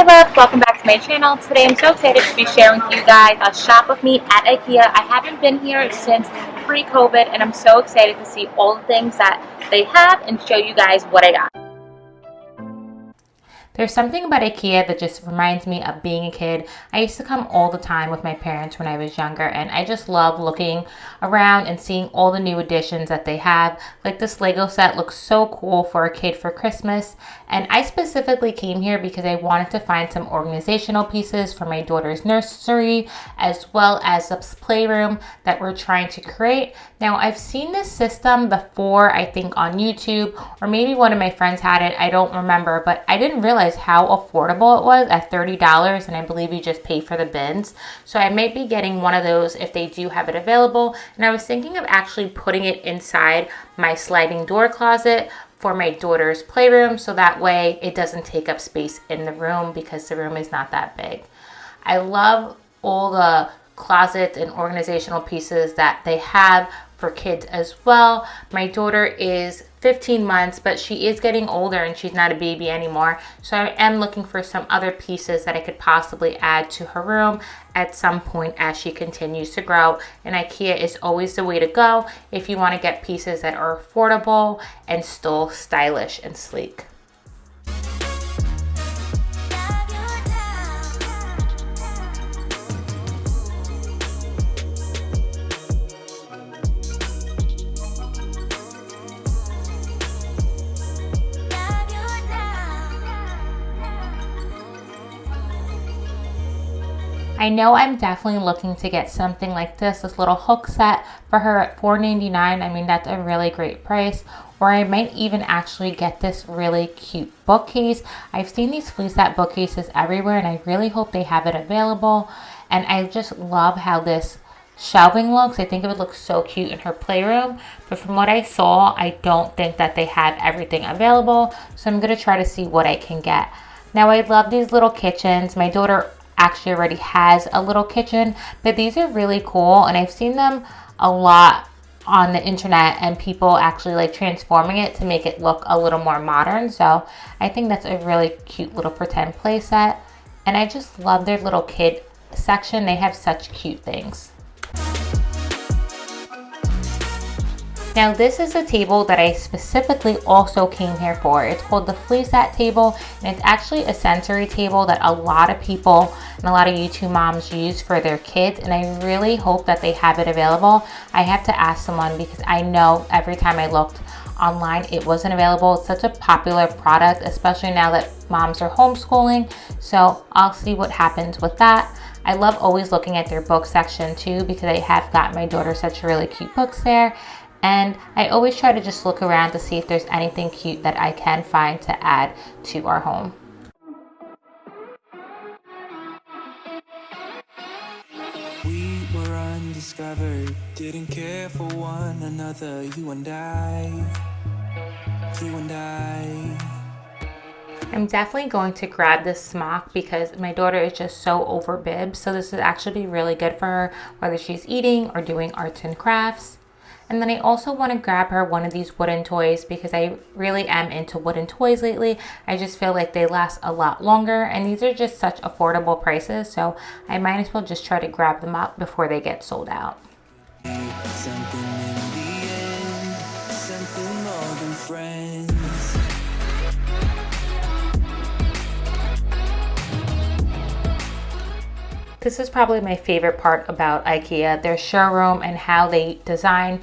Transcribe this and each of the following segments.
my loves, welcome back to my channel. Today I'm so excited to be sharing with you guys a shop with me at Ikea. I haven't been here since pre-COVID and I'm so excited to see all the things that they have and show you guys what I got. There's something about Ikea that just reminds me of being a kid. I used to come all the time with my parents when I was younger, and I just love looking around and seeing all the new additions that they have. Like this Lego set looks so cool for a kid for Christmas, and I specifically came here because I wanted to find some organizational pieces for my daughter's nursery as well as the playroom that we're trying to create. Now, I've seen this system before, I think on YouTube, or maybe one of my friends had it, I don't remember, but I didn't realize how affordable it was at $30, and I believe you just pay for the bins. So I might be getting one of those if they do have it available. And I was thinking of actually putting it inside my sliding door closet for my daughter's playroom, so that way it doesn't take up space in the room because the room is not that big. I love all the closets and organizational pieces that they have for kids as well. My daughter is 15 months, but she is getting older and she's not a baby anymore. So I am looking for some other pieces that I could possibly add to her room at some point as she continues to grow. And Ikea is always the way to go if you want to get pieces that are affordable and still stylish and sleek. I know I'm definitely looking to get something like this little hook set for her at $4.99. I mean, that's a really great price. Or I might even actually get this really cute bookcase. I've seen these fleece set bookcases everywhere and I really hope they have it available. And I just love how this shelving looks. I think it would look so cute in her playroom. But from what I saw, I don't think that they have everything available. So I'm going to try to see what I can get. Now, I love these little kitchens. My daughter actually already has a little kitchen, but these are really cool and I've seen them a lot on the internet and people actually like transforming it to make it look a little more modern. So I think that's a really cute little pretend play set, and I just love their little kid section. They have such cute things. Now this is a table that I specifically also came here for. It's called the fleece set table, and it's actually a sensory table that a lot of people and a lot of YouTube moms use for their kids, and I really hope that they have it available. I have to ask someone because I know every time I looked online it wasn't available. It's such a popular product, especially now that moms are homeschooling, so I'll see what happens with that. I love always looking at their book section too because I have got my daughter such really cute books there. And I always try to just look around to see if there's anything cute that I can find to add to our home. We were undiscovered, didn't care for one another, you and I. I'm definitely going to grab this Smock because my daughter is just so over bib. So this would actually be really good for her, whether she's eating or doing arts and crafts. And then I also want to grab her one of these wooden toys because I really am into wooden toys lately. I just feel like they last a lot longer and these are just such affordable prices. So I might as well just try to grab them up before they get sold out. Something in the end, something more than friends. This is probably my favorite part about Ikea, their showroom and how they design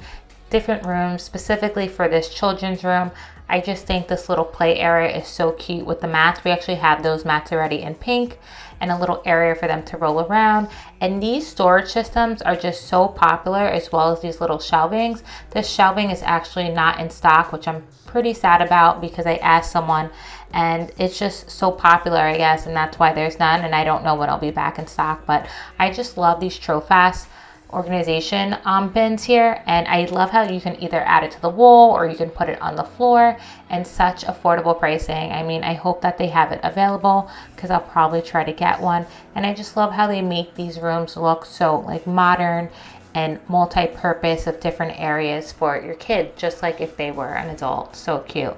different rooms specifically for this children's room. I just think this little play area is so cute with the mats. We actually have those mats already in pink and a little area for them to roll around. And these storage systems are just so popular, as well as these little shelvings. This shelving is actually not in stock, which I'm pretty sad about because I asked someone and it's just so popular, I guess, and that's why there's none, and I don't know when I'll be back in stock. But I just love these Trofast organization bins here, and I love how you can either add it to the wall or you can put it on the floor, and such affordable pricing. I mean, I hope that they have it available because I'll probably try to get one. And I just love how they make these rooms look so like modern and multi-purpose of different areas for your kid, just like if they were an adult. So cute.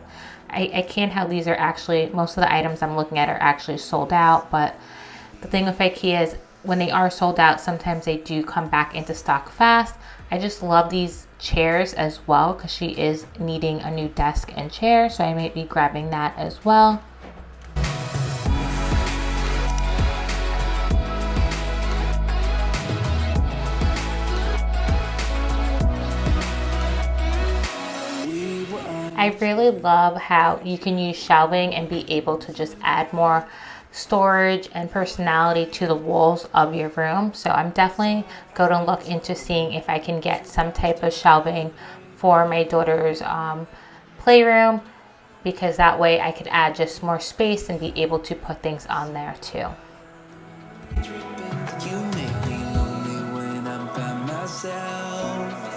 I can't tell, these are actually, most of the items I'm looking at are actually sold out, but the thing with Ikea is when they are sold out, sometimes they do come back into stock fast. I just love these chairs as well because she is needing a new desk and chair, so I might be grabbing that as well. I really love how you can use shelving and be able to just add more storage and personality to the walls of your room. So I'm definitely going to look into seeing if I can get some type of shelving for my daughter's playroom, because that way I could add just more space and be able to put things on there too. You make me lonely when I'm by myself.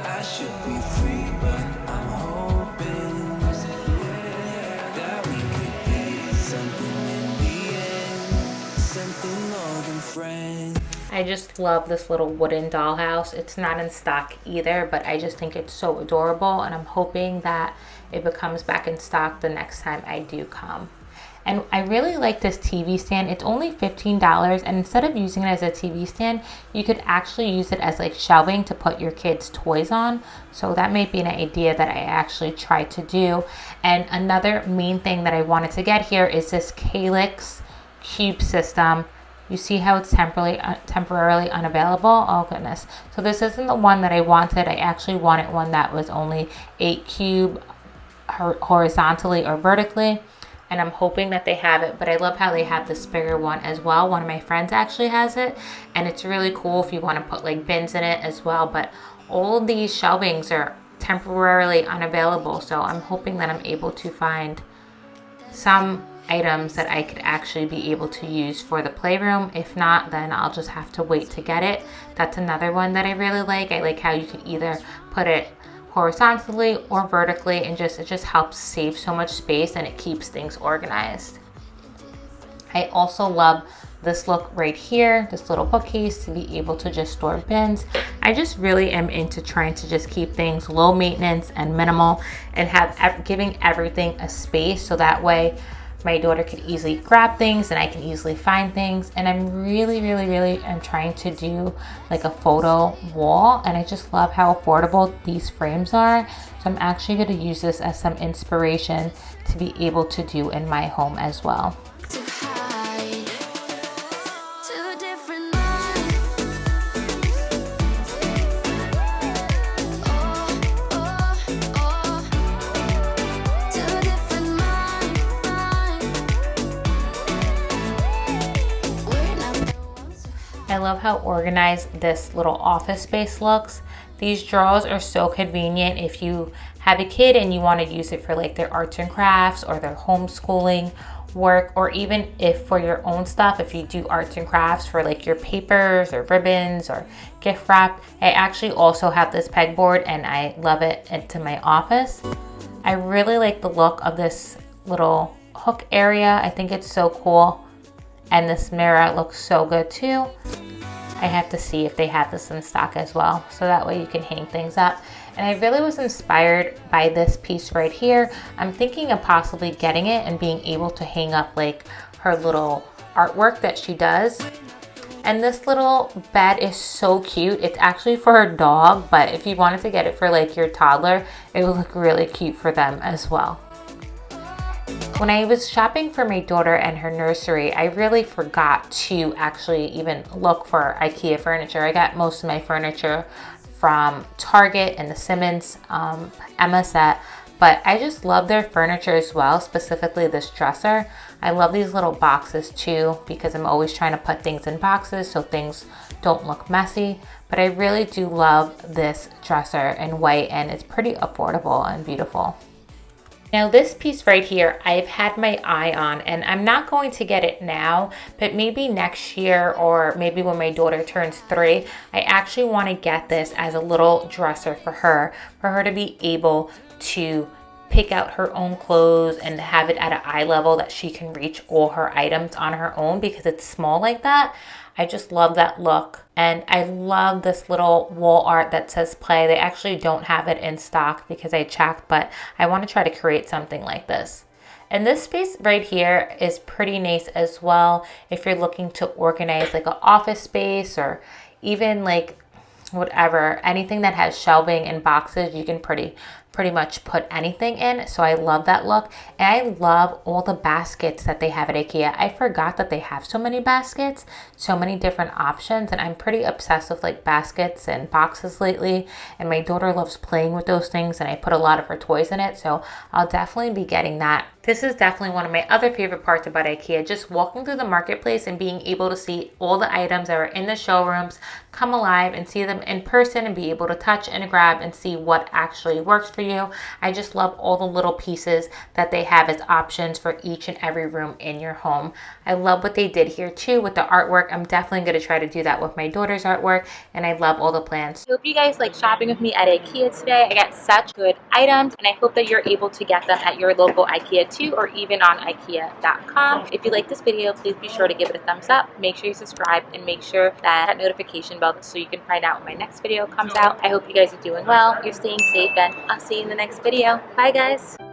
I should be free, but I'm hoping that we could be something in the end, something more than friends. I just love this little wooden dollhouse. It's not in stock either, but I just think it's so adorable, and I'm hoping that it becomes back in stock the next time I do come. And I really like this TV stand. It's only $15, and instead of using it as a TV stand, you could actually use it as like shelving to put your kids' toys on. So that may be an idea that I actually try to do. And another main thing that I wanted to get here is this Calyx cube system. You see how it's temporarily unavailable? Oh goodness. So this isn't the one that I wanted. I actually wanted one that was only 8 cube horizontally or vertically. And I'm hoping that they have it, but I love how they have this bigger one as well. One of my friends actually has it, and it's really cool if you want to put like bins in it as well. But all of these shelvings are temporarily unavailable, so I'm hoping that I'm able to find some items that I could actually be able to use for the playroom. If not, then I'll just have to wait to get it. That's another one that I really like. I like how you could either put it horizontally or vertically, and it just helps save so much space, and it keeps things organized. I also love this look right here, this little bookcase to be able to just store bins. I just really am into trying to just keep things low maintenance and minimal, and giving everything a space, so that way my daughter could easily grab things and I can easily find things. And I'm really am trying to do like a photo wall, and I just love how affordable these frames are. So I'm actually going to use this as some inspiration to be able to do in my home as well. I love how organized this little office space looks. These drawers are so convenient if you have a kid and you want to use it for like their arts and crafts or their homeschooling work, or even if for your own stuff, if you do arts and crafts for like your papers or ribbons or gift wrap. I actually also have this pegboard and I love it into my office. I really like the look of this little hook area. I think it's so cool. And this mirror looks so good too. I have to see if they have this in stock as well, so that way you can hang things up. And I really was inspired by this piece right here. I'm thinking of possibly getting it and being able to hang up like her little artwork that she does. And this little bed is so cute. It's actually for her dog, but if you wanted to get it for like your toddler, it would look really cute for them as well. When I was shopping for my daughter and her nursery, I really forgot to actually even look for Ikea furniture. I got most of my furniture from Target and the Simmons Emma set, but I just love their furniture as well, specifically this dresser. I love these little boxes too, because I'm always trying to put things in boxes so things don't look messy. But I really do love this dresser in white, and it's pretty affordable and beautiful. Now this piece right here, I've had my eye on, and I'm not going to get it now, but maybe next year or maybe when my daughter turns 3, I actually want to get this as a little dresser for her to be able to pick out her own clothes and have it at an eye level that she can reach all her items on her own because it's small like that. I just love that look. And I love this little wall art that says play. They actually don't have it in stock because I checked, but I want to try to create something like this. And this space right here is pretty nice as well if you're looking to organize like an office space or even like whatever, anything that has shelving and boxes, you can pretty much put anything in. So I love that look. And I love all the baskets that they have at Ikea. I forgot that they have so many baskets, so many different options, and I'm pretty obsessed with like baskets and boxes lately, and my daughter loves playing with those things, and I put a lot of her toys in it, so I'll definitely be getting that. This is definitely one of my other favorite parts about Ikea, just walking through the marketplace and being able to see all the items that are in the showrooms come alive and see them in person and be able to touch and grab and see what actually works for you. I just love all the little pieces that they have as options for each and every room in your home. I love what they did here too with the artwork. I'm definitely going to try to do that with my daughter's artwork, and I love all the plans. I hope you guys like shopping with me at Ikea today. I got such good items, and I hope that you're able to get them at your local Ikea too, or even on Ikea.com. If you like this video, please be sure to give it a thumbs up. Make sure you subscribe and make sure that notification bell so you can find out when my next video comes out. I hope you guys are doing well, you're staying safe, and I'll see you in the next video. Bye guys.